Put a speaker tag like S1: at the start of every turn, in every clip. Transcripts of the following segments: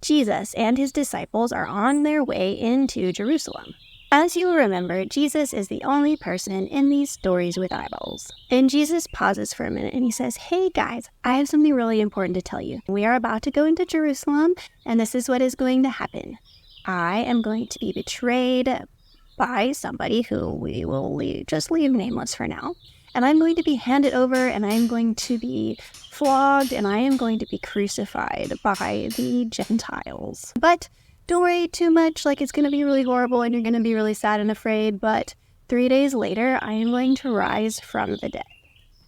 S1: Jesus and his disciples are on their way into Jerusalem. As you will remember, Jesus is the only person in these stories with eyeballs. And Jesus pauses for a minute and he says, "Hey guys, I have something really important to tell you. We are about to go into Jerusalem, and this is what is going to happen. I am going to be betrayed by somebody who we will just leave nameless for now. And I'm going to be handed over, and I'm going to be flogged, and I am going to be crucified by the Gentiles. But don't worry too much, like it's going to be really horrible and you're going to be really sad and afraid, but 3 days later, I am going to rise from the dead."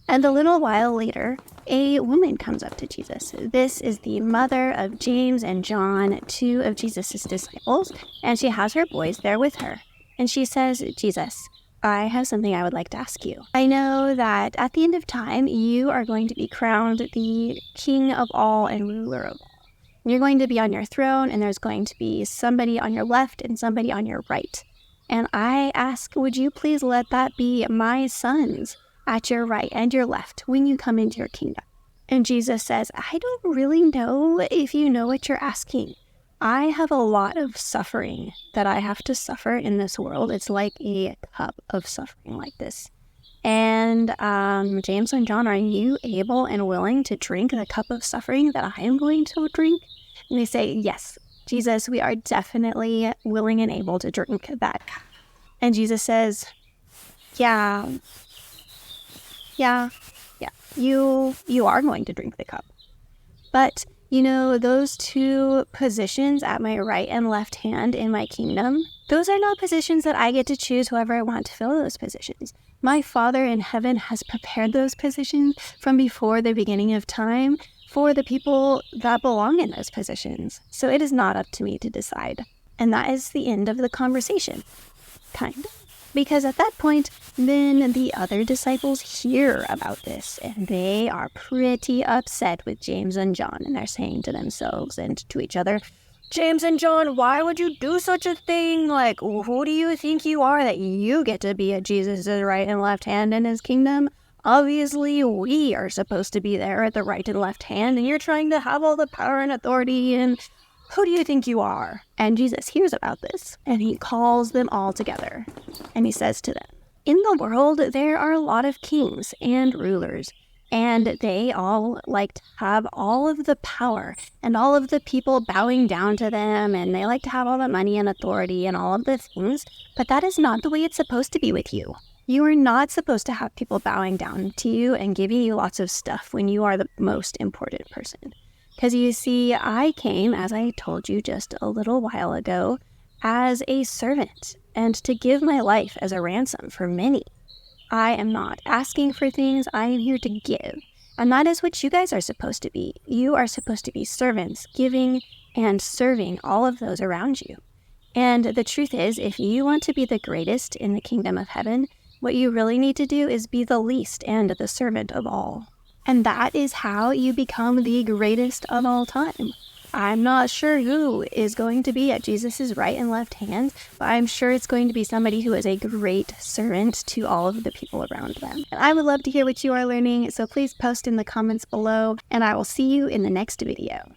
S1: And a little while later, a woman comes up to Jesus. This is the mother of James and John, two of Jesus' disciples, and she has her boys there with her. And she says, "Jesus, I have something I would like to ask you. I know that at the end of time, you are going to be crowned the King of all and ruler of all. You're going to be on your throne, and there's going to be somebody on your left and somebody on your right. And I ask, would you please let that be my sons at your right and your left when you come into your kingdom?" And Jesus says, "I don't really know if you know what you're asking. I have a lot of suffering that I have to suffer in this world. It's like a cup of suffering like this. And James and John, are you able and willing to drink the cup of suffering that I am going to drink?" And they say, "Yes, Jesus, we are definitely willing and able to drink that cup." And Jesus says, yeah, you are going to drink the cup. But, you know, those two positions at my right and left hand in my kingdom, those are not positions that I get to choose whoever I want to fill those positions. My Father in heaven has prepared those positions from before the beginning of time for the people that belong in those positions. So it is not up to me to decide. And that is the end of the conversation. Kind of. Because at that point, then the other disciples hear about this, and they are pretty upset with James and John, and they're saying to themselves and to each other, "James and John, why would you do such a thing? Like, who do you think you are that you get to be at Jesus' right and left hand in his kingdom? Obviously, we are supposed to be there at the right and left hand, and you're trying to have all the power and authority, and who do you think you are?" And Jesus hears about this, and he calls them all together, and he says to them, "In the world, there are a lot of kings and rulers, and they all like to have all of the power and all of the people bowing down to them, and they like to have all the money and authority and all of the things, but that is not the way it's supposed to be with you. You are not supposed to have people bowing down to you and giving you lots of stuff when you are the most important person. Because you see, I came, as I told you just a little while ago, as a servant, and to give my life as a ransom for many. I am not asking for things, I am here to give. And that is what you guys are supposed to be. You are supposed to be servants, giving and serving all of those around you. And the truth is, if you want to be the greatest in the kingdom of heaven, what you really need to do is be the least and the servant of all. And that is how you become the greatest of all time. I'm not sure who is going to be at Jesus' right and left hand, but I'm sure it's going to be somebody who is a great servant to all of the people around them. And I would love to hear what you are learning, so please post in the comments below, and I will see you in the next video.